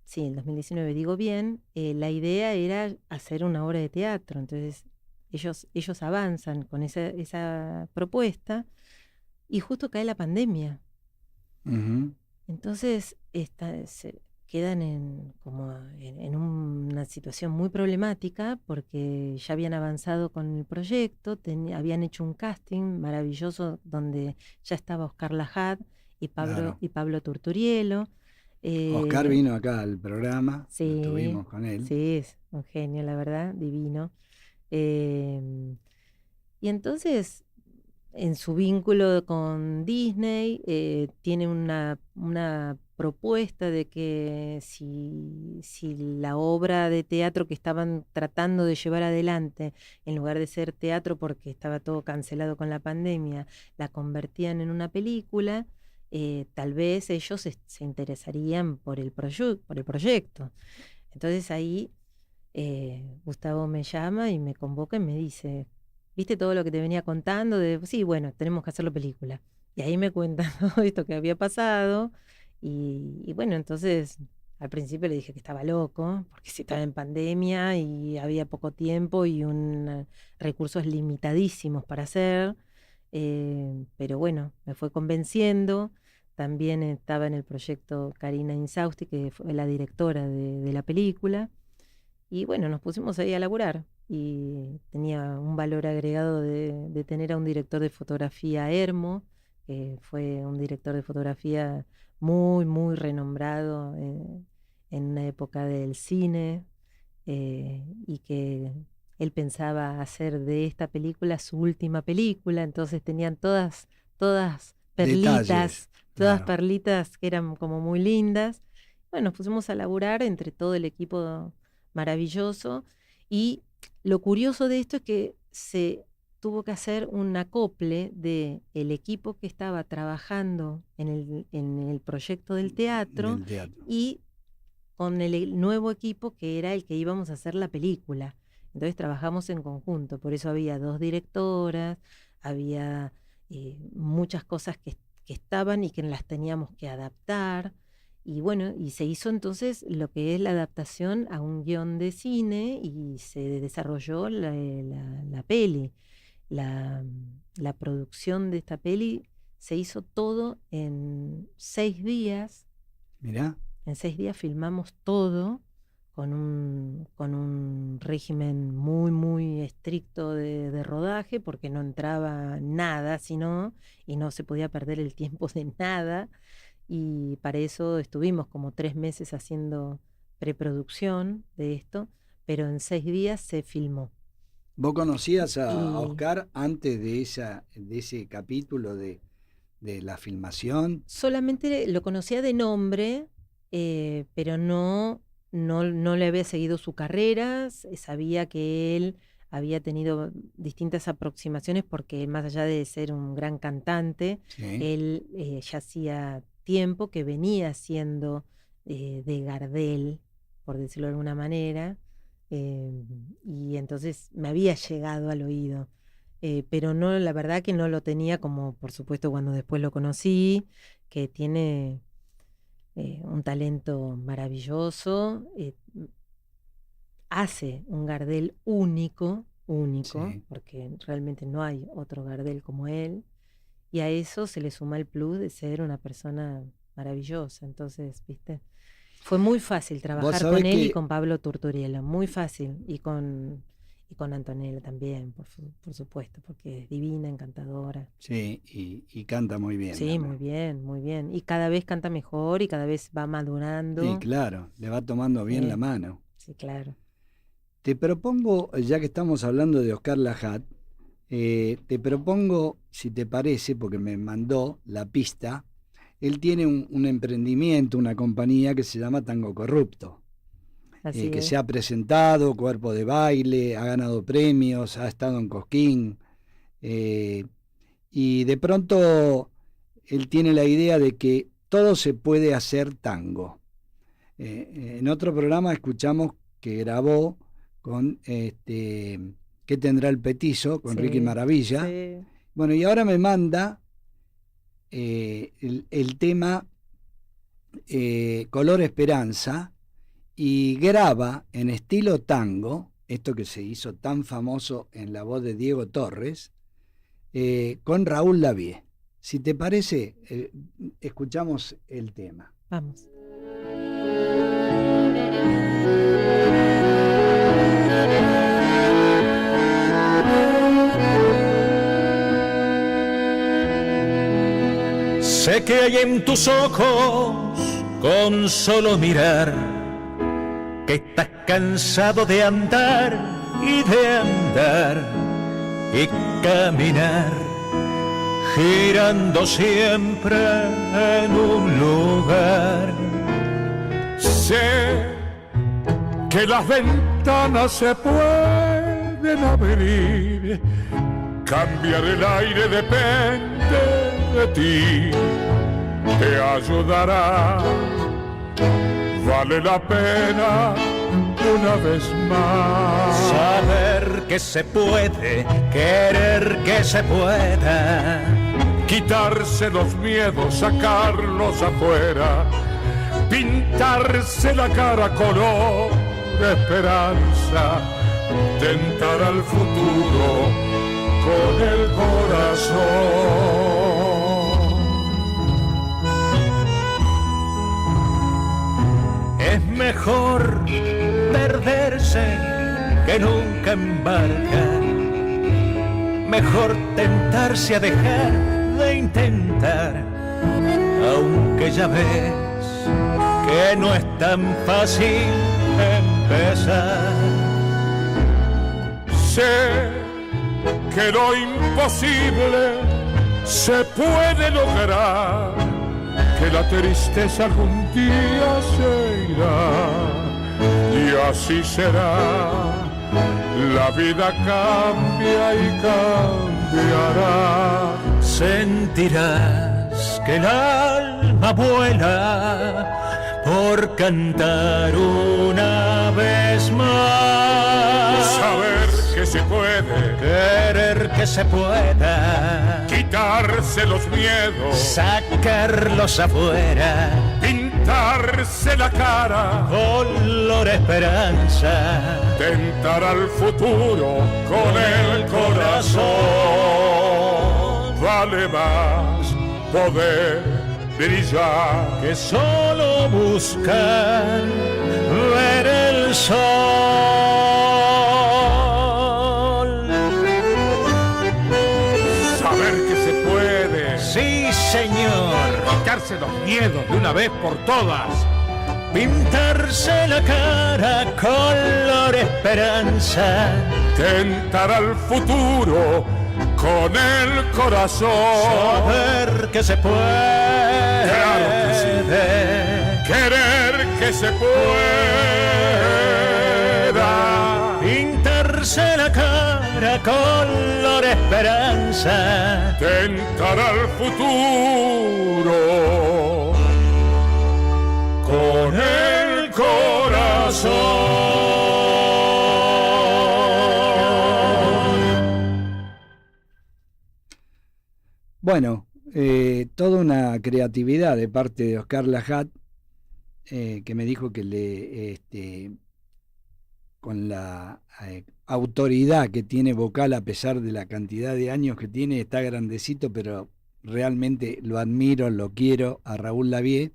sí, el 2019 digo bien, la idea era hacer una obra de teatro. Entonces ellos avanzan con esa propuesta, y justo cae la pandemia. Uh-huh. Entonces se quedan en una situación muy problemática, porque ya habían avanzado con el proyecto, habían hecho un casting maravilloso donde ya estaba Oscar Lajad y Pablo Turturielo. Oscar vino acá al programa, sí, estuvimos con él. Sí, es un genio, la verdad, divino. Y entonces, en su vínculo con Disney, tiene una propuesta de que si la obra de teatro que estaban tratando de llevar adelante, en lugar de ser teatro porque estaba todo cancelado con la pandemia, la convertían en una película, tal vez ellos se interesarían por el proyecto. Entonces ahí Gustavo me llama y me convoca y me dice: ¿viste todo lo que te venía contando? Sí, bueno, tenemos que hacerlo película. Y ahí me cuentan todo esto que había pasado. Y bueno, entonces al principio le dije que estaba loco, porque si estaba en pandemia y había poco tiempo y recursos limitadísimos para hacer. Pero bueno, me fue convenciendo. También estaba en el proyecto Karina Insausti, que fue la directora de la película. Y bueno, nos pusimos ahí a laburar, y tenía un valor agregado de tener a un director de fotografía, Hermo, que fue un director de fotografía muy, muy renombrado en una época del cine, y que él pensaba hacer de esta película su última película. Entonces tenían todas perlitas, detalles, todas claro. perlitas que eran como muy lindas. Bueno, nos pusimos a laburar entre todo el equipo maravilloso, y lo curioso de esto es que tuvo que hacer un acople de el equipo que estaba trabajando en el proyecto del teatro, y con el nuevo equipo que era el que íbamos a hacer la película. Entonces trabajamos en conjunto, por eso había 2 directoras, había muchas cosas que estaban y que las teníamos que adaptar. Y bueno, y se hizo entonces lo que es la adaptación a un guión de cine y se desarrolló la peli. La producción de esta peli se hizo todo en 6 días. Mirá. En 6 días filmamos todo con un régimen muy, muy estricto de rodaje, porque no entraba nada, y no se podía perder el tiempo de nada. Y para eso estuvimos como 3 meses haciendo preproducción de esto, pero en 6 días se filmó. ¿Vos conocías a Oscar antes de ese capítulo de la filmación? Solamente lo conocía de nombre, pero no le había seguido su carrera. Sabía que él había tenido distintas aproximaciones, porque más allá de ser un gran cantante, sí, él ya hacía tiempo que venía siendo de Gardel, por decirlo de alguna manera, y entonces me había llegado al oído, pero no, la verdad que no lo tenía, como por supuesto cuando después lo conocí, que tiene un talento maravilloso, hace un Gardel único, sí, porque realmente no hay otro Gardel como él. Y a eso se le suma el plus de ser una persona maravillosa. Entonces, ¿viste? Fue muy fácil trabajar con él y con Pablo Turturielo, muy fácil. Y con Antonella también, por supuesto, porque es divina, encantadora. Sí, y canta muy bien. Sí, muy bien, muy bien. Y cada vez canta mejor y cada vez va madurando. Sí, claro, le va tomando bien la mano. Sí, claro. Te propongo, ya que estamos hablando de Oscar Lajat, te propongo, si te parece, porque me mandó la pista, él tiene un emprendimiento, una compañía que se llama Tango Corrupto, que se ha presentado, cuerpo de baile, ha ganado premios, ha estado en Cosquín, y de pronto él tiene la idea de que todo se puede hacer tango. En otro programa escuchamos que grabó con ¿Qué tendrá el petizo? Con Ricky Maravilla. Sí. Bueno, y ahora me manda el tema Color Esperanza, y graba en estilo tango, esto que se hizo tan famoso en la voz de Diego Torres, con Raúl Lavie. Si te parece, escuchamos el tema. Vamos. Sé que hay en tus ojos, con solo mirar, que estás cansado de andar y caminar, girando siempre en un lugar. Sé que las ventanas se pueden abrir, cambiar el aire depende de ti, te ayudará, vale la pena una vez más. Saber que se puede, querer que se pueda, quitarse los miedos, sacarlos afuera, pintarse la cara color de esperanza, tentar al futuro con el corazón. Es mejor perderse que nunca embarcar, mejor tentarse a dejar de intentar, aunque ya ves que no es tan fácil empezar. Sé que lo imposible se puede lograr, que la tristeza algún día se irá, y así será la vida cambia y cambiará. Sentirás que el alma vuela por cantar una vez más. Saber que se puede, Querer que se pueda, quitarse los miedos, sacarlos afuera, pintarse la cara, color esperanza, tentar al futuro con el corazón. Vale más poder brillar que solo buscar ver el sol. saber que se puede, Sí, señor. quitarse los miedos de una vez por todas, Pintarse la cara color esperanza, tentar al futuro con el corazón. saber que se puede, Claro que sí. Querer que se pueda, pintarse la cara color esperanza, tentar al futuro con el corazón. Bueno, toda una creatividad de parte de Oscar Lajat, que me dijo que con la autoridad que tiene vocal, a pesar de la cantidad de años que tiene, está grandecito, pero realmente lo admiro, lo quiero, a Raúl Lavie.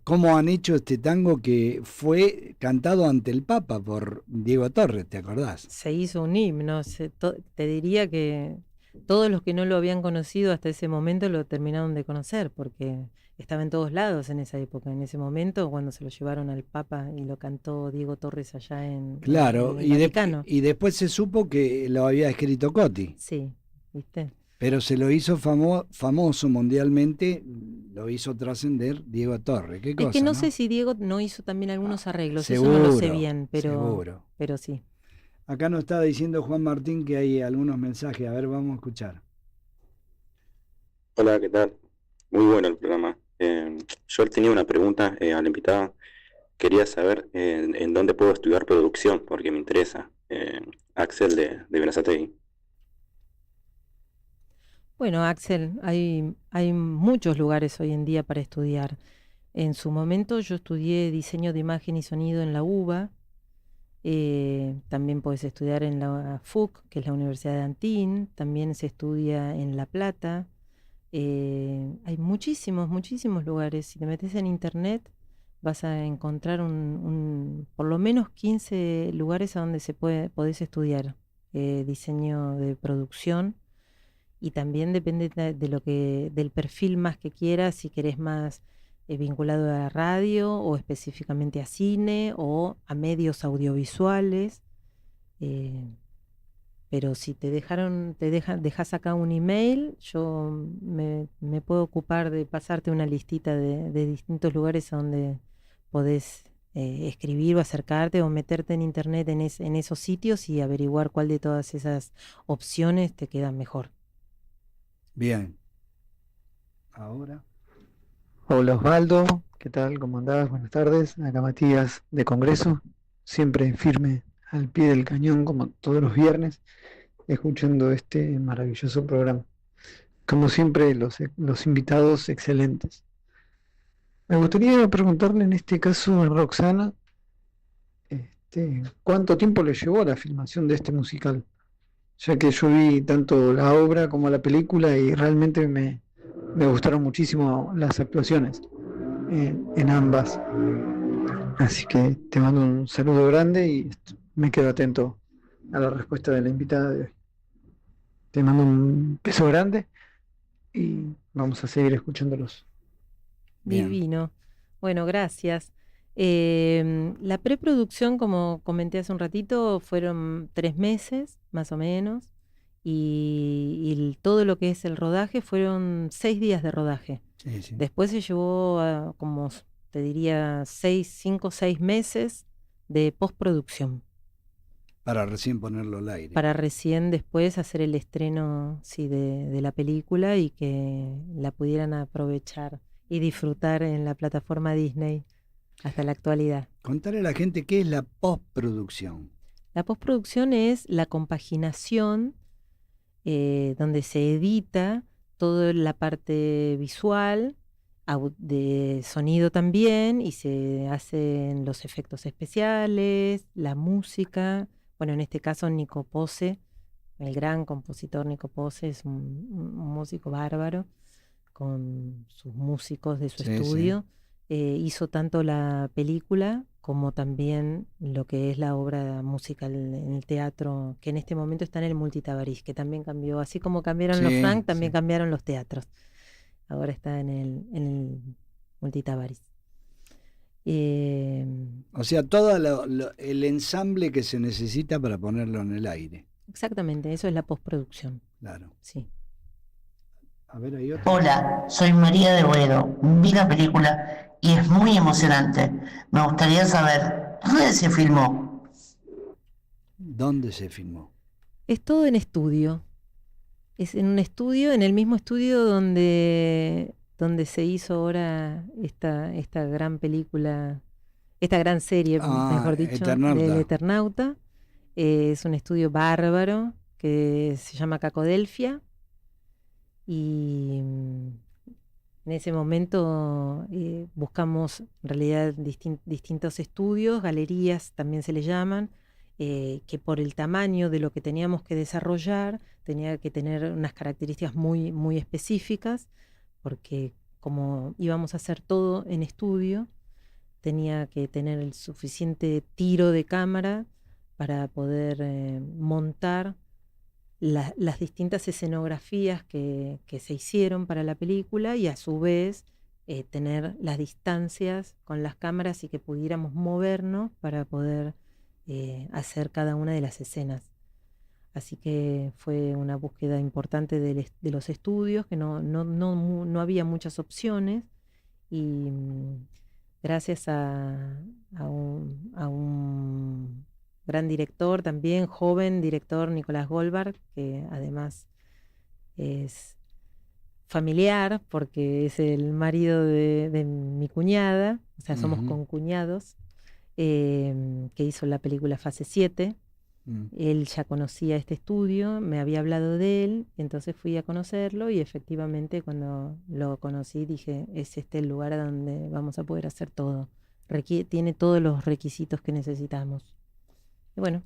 Cómo han hecho este tango que fue cantado ante el Papa por Diego Torres, ¿te acordás? Se hizo un himno. Te diría que todos los que no lo habían conocido hasta ese momento lo terminaron de conocer, porque estaba en todos lados en esa época, en ese momento, cuando se lo llevaron al Papa y lo cantó Diego Torres allá en Claro, el Vaticano. y después se supo que lo había escrito Coti, Sí, ¿viste? pero se lo hizo famoso mundialmente, lo hizo trascender Diego Torres. ¿Qué cosa, Es que no no? sé si Diego no hizo también algunos arreglos, eso no lo sé Seguro, bien, seguro. pero sí. Acá nos estaba diciendo Juan Martín que hay algunos mensajes, a ver, vamos a escuchar. Hola, ¿qué tal? Muy bueno el programa. Yo tenía una pregunta a la invitada. Quería saber en dónde puedo estudiar producción, porque me interesa. Axel de Berazategui. Bueno, Axel, hay muchos lugares hoy en día para estudiar. En su momento yo estudié diseño de imagen y sonido en la UBA. También puedes estudiar en la FUC, que es la Universidad de Antín. También se estudia en La Plata. Hay muchísimos lugares. Si te metes en internet vas a encontrar por lo menos 15 lugares a donde podés estudiar diseño de producción. Y también depende del perfil más que quieras, si querés más vinculado a la radio o específicamente a cine o a medios audiovisuales. Pero si dejas acá un email, yo me puedo ocupar de pasarte una listita de distintos lugares a donde podés escribir o acercarte o meterte en internet en esos sitios y averiguar cuál de todas esas opciones te queda mejor. Bien. Ahora. Hola Osvaldo, ¿qué tal? ¿Cómo andás? Buenas tardes. Acá Matías de Congreso, siempre firme al pie del cañón como todos los viernes, escuchando este maravilloso programa. Como siempre, los invitados excelentes. Me gustaría preguntarle en este caso a Roxana, ¿cuánto tiempo le llevó la filmación de este musical? Ya que yo vi tanto la obra como la película y realmente me gustaron muchísimo las actuaciones en ambas. Así que te mando un saludo grande y me quedo atento a la respuesta de la invitada de hoy. Te mando un beso grande y vamos a seguir escuchándolos. Bien. Divino. Bueno, gracias. La preproducción, como comenté hace un ratito, fueron 3 meses, más o menos, y todo lo que es el rodaje fueron 6 días de rodaje. Sí, sí. Después se llevó como te diría 5 o 6 meses de postproducción. Para recién ponerlo al aire. Para recién después hacer el estreno de la película y que la pudieran aprovechar y disfrutar en la plataforma Disney hasta la actualidad. Contarle a la gente qué es la postproducción. La postproducción es la compaginación donde se edita toda la parte visual, de sonido también, y se hacen los efectos especiales, la música. Bueno, en este caso Nico Pose, el gran compositor Nico Pose, es un músico bárbaro, con sus músicos de su estudio. Hizo tanto la película como también lo que es la obra musical en el teatro, que en este momento está en el Multitabarís, que también cambió, así como cambiaron los Frank, también cambiaron los teatros. Ahora está en el Multitabarís. O sea, todo el ensamble que se necesita para ponerlo en el aire. Exactamente, eso es la postproducción. Claro. Sí. A ver, hay otro. Hola, soy María de Boedo. Vi la película y es muy emocionante. Me gustaría saber, ¿dónde se filmó? ¿Dónde se filmó? Es todo en estudio. Es en un estudio, en el mismo estudio donde se hizo ahora esta gran película, esta gran serie, mejor dicho, del Eternauta. Es un estudio bárbaro que se llama Cacodelfia. Y en ese momento buscamos en realidad distintos estudios, galerías también se le llaman, que por el tamaño de lo que teníamos que desarrollar tenía que tener unas características muy, muy específicas, porque como íbamos a hacer todo en estudio, tenía que tener el suficiente tiro de cámara para poder montar las distintas escenografías que se hicieron para la película y a su vez tener las distancias con las cámaras y que pudiéramos movernos para poder hacer cada una de las escenas. Así que fue una búsqueda importante de los estudios, que no había muchas opciones, y gracias a un gran director también, joven director, Nicolás Goldberg, que además es familiar porque es el marido de mi cuñada, o sea, somos concuñados, que hizo la película Fase 7. Él ya conocía este estudio, me había hablado de él, entonces fui a conocerlo y efectivamente cuando lo conocí dije, es este el lugar a donde vamos a poder hacer todo. Tiene todos los requisitos que necesitamos. Y bueno,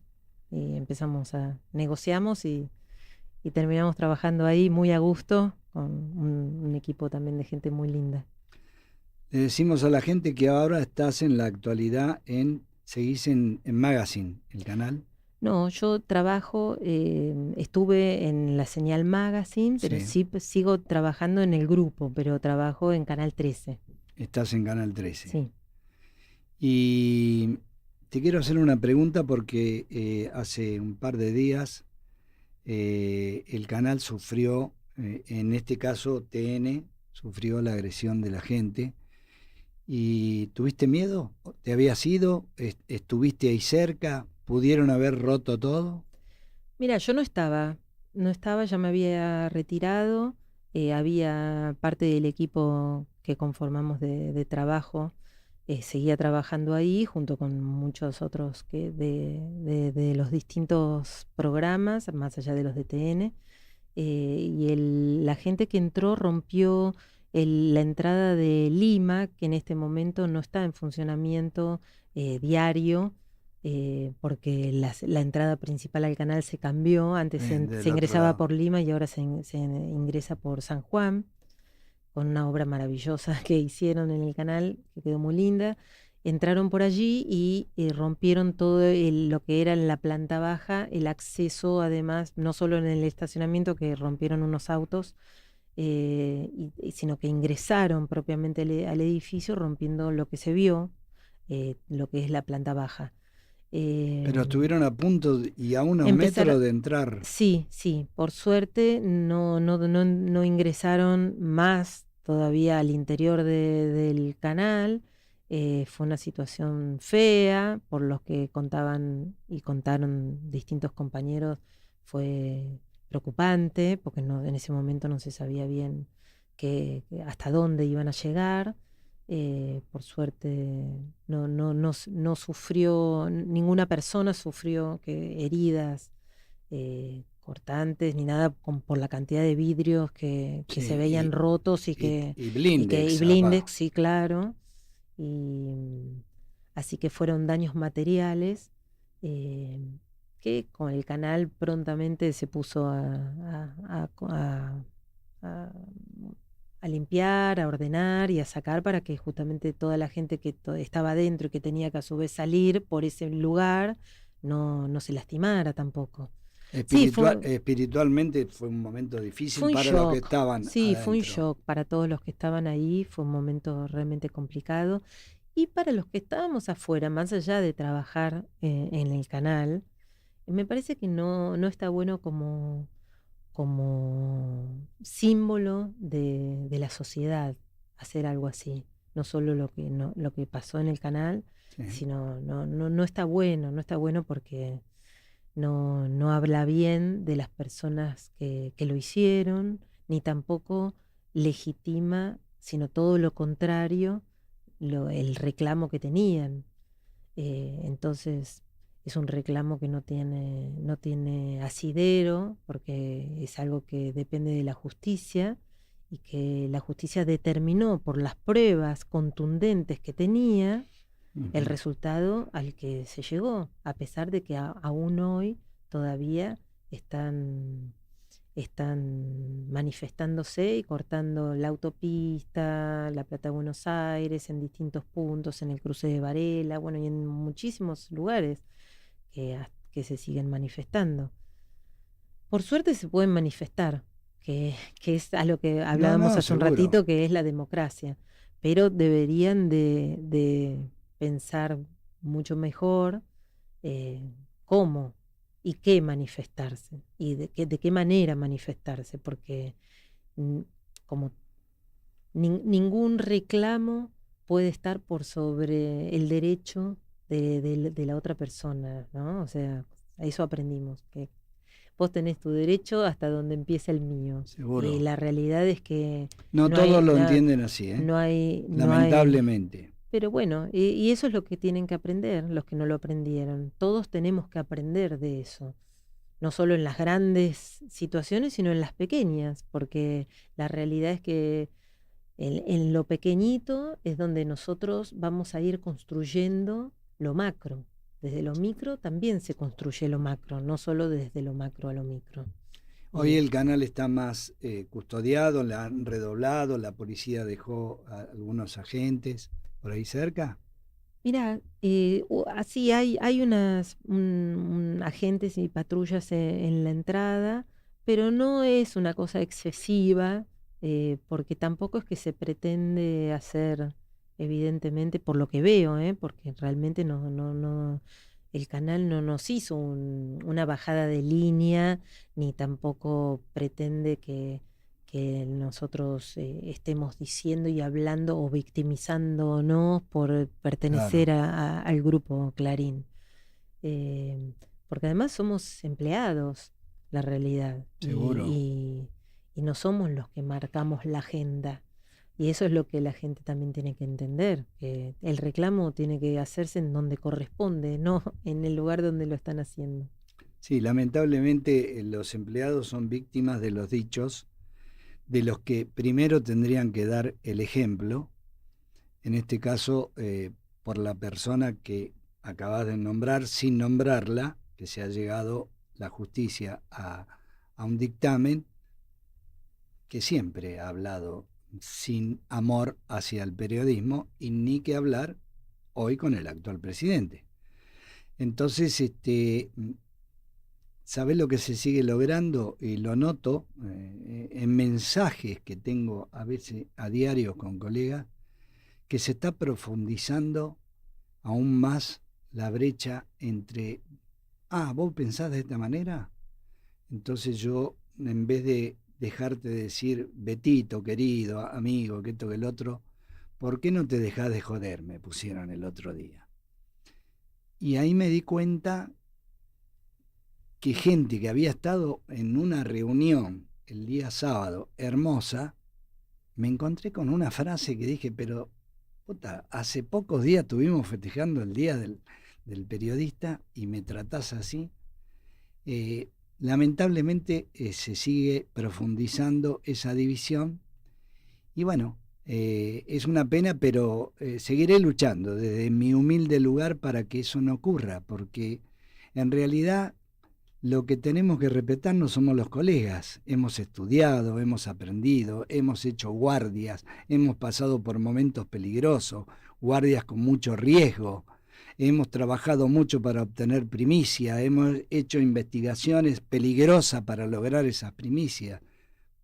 negociamos y terminamos trabajando ahí muy a gusto con un equipo también de gente muy linda. Le decimos a la gente que ahora estás en la actualidad seguís en Magazine, el canal. No, yo trabajo, estuve en la Señal Magazine, pero sí sigo trabajando en el grupo, pero trabajo en Canal 13. Estás en Canal 13. Sí. Y te quiero hacer una pregunta porque hace un par de días el canal sufrió, en este caso TN, sufrió la agresión de la gente. ¿Y tuviste miedo? ¿Te habías ido? ¿Estuviste ahí cerca? ¿Pudieron haber roto todo? Mira, yo no estaba, ya me había retirado, había parte del equipo que conformamos de trabajo, seguía trabajando ahí junto con muchos otros de los distintos programas, más allá de los de TN, y la gente que entró rompió la entrada de Lima, que en este momento no está en funcionamiento diario, porque la entrada principal al canal se cambió, antes se ingresaba por Lima y ahora se ingresa por San Juan, con una obra maravillosa que hicieron en el canal, que quedó muy linda. Entraron por allí y rompieron todo lo que era en la planta baja, el acceso además, no solo en el estacionamiento, que rompieron unos autos, sino que ingresaron propiamente al edificio rompiendo lo que se vio, lo que es la planta baja. Pero estuvieron a punto y a unos metros de entrar. Sí, por suerte no ingresaron más todavía al interior del canal. Fue una situación fea, por los que contaban y contaron distintos compañeros, fue preocupante, porque en ese momento no se sabía bien hasta dónde iban a llegar. Por suerte no sufrió, ninguna persona sufrió heridas cortantes ni nada por la cantidad de vidrios que se veían rotos y blindex, sí, claro. Así que fueron daños materiales que con el canal prontamente se puso a limpiar, a ordenar y a sacar para que justamente toda la gente que estaba adentro y que tenía que a su vez salir por ese lugar no se lastimara tampoco. Espiritualmente fue un momento difícil para los que estaban adentro. Fue un shock para todos los que estaban ahí, fue un momento realmente complicado. Y para los que estábamos afuera, más allá de trabajar en el canal, me parece que no está bueno como símbolo de la sociedad hacer algo así. No solo lo que pasó en el canal, sino no está bueno porque no habla bien de las personas que lo hicieron, ni tampoco legitima, sino todo lo contrario, el reclamo que tenían. Entonces es un reclamo que no tiene asidero, porque es algo que depende de la justicia, y que la justicia determinó por las pruebas contundentes que tenía el resultado al que se llegó, a pesar de que aún hoy todavía están manifestándose y cortando la autopista, La Plata, Buenos Aires, en distintos puntos, en el cruce de Varela, bueno, y en muchísimos lugares que se siguen manifestando. Por suerte se pueden manifestar, que es a lo que hablábamos hace un ratito, que es la democracia, pero deberían de pensar mucho mejor cómo y qué manifestarse y de qué manera manifestarse, porque como ningún reclamo puede estar por sobre el derecho de la otra persona, ¿no? O sea, a eso aprendimos, que vos tenés tu derecho hasta donde empieza el mío. Seguro. Y la realidad es que no todos lo entienden así, lamentablemente. Pero bueno, y eso es lo que tienen que aprender los que no lo aprendieron. Todos tenemos que aprender de eso, no solo en las grandes situaciones, sino en las pequeñas, porque la realidad es que en lo pequeñito es donde nosotros vamos a ir construyendo lo macro. Desde lo micro también se construye lo macro, no solo desde lo macro a lo micro. Hoy el canal está más custodiado, la han redoblado, la policía dejó a algunos agentes por ahí cerca. Mira, así hay unas agentes y patrullas en la entrada, pero no es una cosa excesiva, porque tampoco es que se pretende hacer, evidentemente, por lo que veo, porque realmente el canal no nos hizo una bajada de línea, ni tampoco pretende que nosotros estemos diciendo y hablando o victimizándonos por pertenecer al grupo Clarín. Porque además somos empleados, la realidad. Seguro. Y no somos los que marcamos la agenda. Y eso es lo que la gente también tiene que entender, que el reclamo tiene que hacerse en donde corresponde, no en el lugar donde lo están haciendo. Sí, lamentablemente los empleados son víctimas de los dichos de los que primero tendrían que dar el ejemplo, en este caso por la persona que acabas de nombrar, sin nombrarla, que se ha llegado la justicia a un dictamen que siempre ha hablado sin amor hacia el periodismo, y ni que hablar hoy con el actual presidente. Entonces, ¿sabés lo que se sigue logrando? Y lo noto en mensajes que tengo a veces a diario con colegas, que se está profundizando aún más la brecha entre, ¿vos pensás de esta manera? Entonces yo, en vez de dejarte decir, Betito, querido, amigo, que esto, que el otro, ¿por qué no te dejas de joder? Me pusieron el otro día. Y ahí me di cuenta que gente que había estado en una reunión el día sábado, hermosa, me encontré con una frase que dije, pero puta, hace pocos días estuvimos festejando el día del periodista y me tratás así. Lamentablemente se sigue profundizando esa división y bueno, es una pena, pero seguiré luchando desde mi humilde lugar para que eso no ocurra, porque en realidad lo que tenemos que respetarnos somos los colegas. Hemos estudiado, hemos aprendido, hemos hecho guardias, hemos pasado por momentos peligrosos, guardias con mucho riesgo. Hemos trabajado mucho para obtener primicia, hemos hecho investigaciones peligrosas para lograr esas primicias,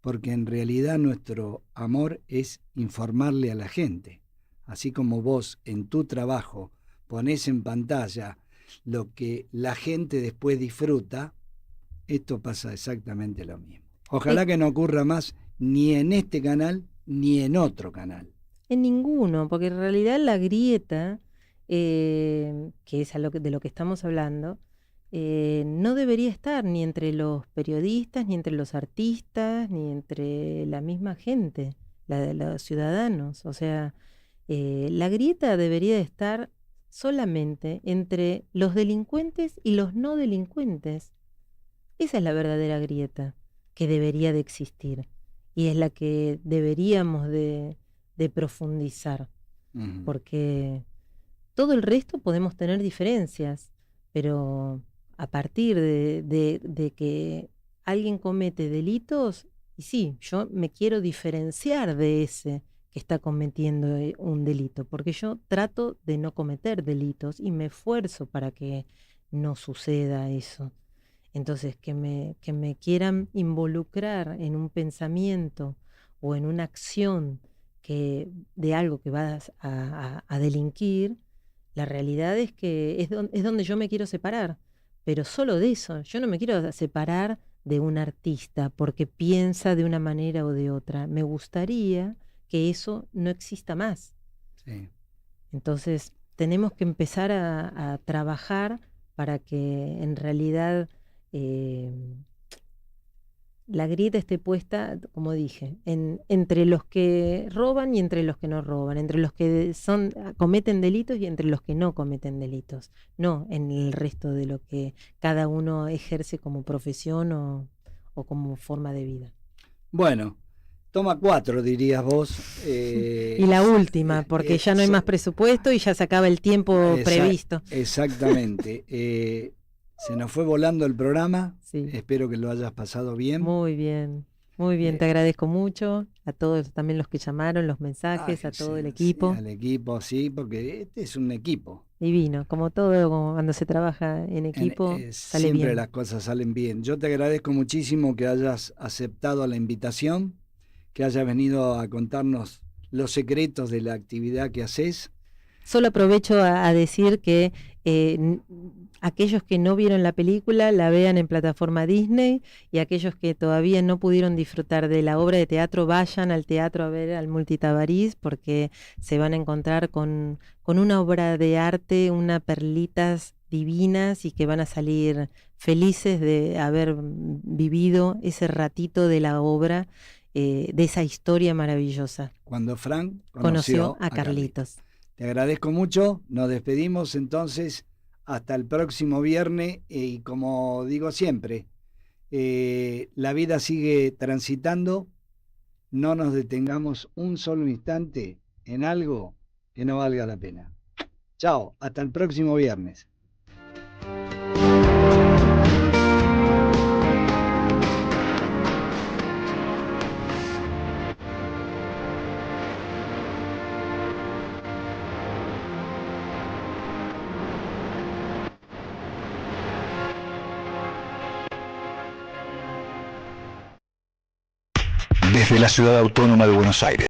porque en realidad nuestro amor es informarle a la gente. Así como vos en tu trabajo ponés en pantalla lo que la gente después disfruta, esto pasa exactamente lo mismo. Ojalá que no ocurra más ni en este canal ni en otro canal. En ninguno, porque en realidad la grieta, que es de lo que estamos hablando, no debería estar ni entre los periodistas, ni entre los artistas, ni entre la misma gente, los ciudadanos. O sea, la grieta debería estar solamente entre los delincuentes y los no delincuentes. Esa es la verdadera grieta que debería de existir y es la que deberíamos de profundizar, porque todo el resto podemos tener diferencias, pero a partir de que alguien comete delitos, y sí, yo me quiero diferenciar de ese que está cometiendo un delito, porque yo trato de no cometer delitos y me esfuerzo para que no suceda eso. Entonces, que me quieran involucrar en un pensamiento o en una acción de algo que vas a delinquir, la realidad es que es donde yo me quiero separar, pero solo de eso. Yo no me quiero separar de un artista porque piensa de una manera o de otra. Me gustaría que eso no exista más. Sí. Entonces, tenemos que empezar a trabajar para que en realidad la grieta esté puesta, como dije, entre los que roban y entre los que no roban, entre los que cometen delitos y entre los que no cometen delitos, no en el resto de lo que cada uno ejerce como profesión o como forma de vida. Bueno, toma 4, dirías vos. Y la última, porque ya no hay más presupuesto y ya se acaba el tiempo previsto. Exactamente. Se nos fue volando el programa. Sí. Espero que lo hayas pasado bien. Muy bien, muy bien. Te agradezco mucho a todos también los que llamaron, los mensajes, a todo el equipo. Sí, al equipo, sí, porque este es un equipo. Divino, como todo, cuando se trabaja en equipo, sale siempre bien. Las cosas salen bien. Yo te agradezco muchísimo que hayas aceptado la invitación, que hayas venido a contarnos los secretos de la actividad que haces. Solo aprovecho a decir que aquellos que no vieron la película la vean en plataforma Disney, y aquellos que todavía no pudieron disfrutar de la obra de teatro vayan al teatro a ver al Multitabarís, porque se van a encontrar con una obra de arte, unas perlitas divinas, y que van a salir felices de haber vivido ese ratito de la obra, de esa historia maravillosa. Cuando Frank conoció a Carlitos. Te agradezco mucho, nos despedimos entonces hasta el próximo viernes y como digo siempre, la vida sigue transitando, no nos detengamos un solo instante en algo que no valga la pena. Chao, hasta el próximo viernes. Desde la Ciudad Autónoma de Buenos Aires.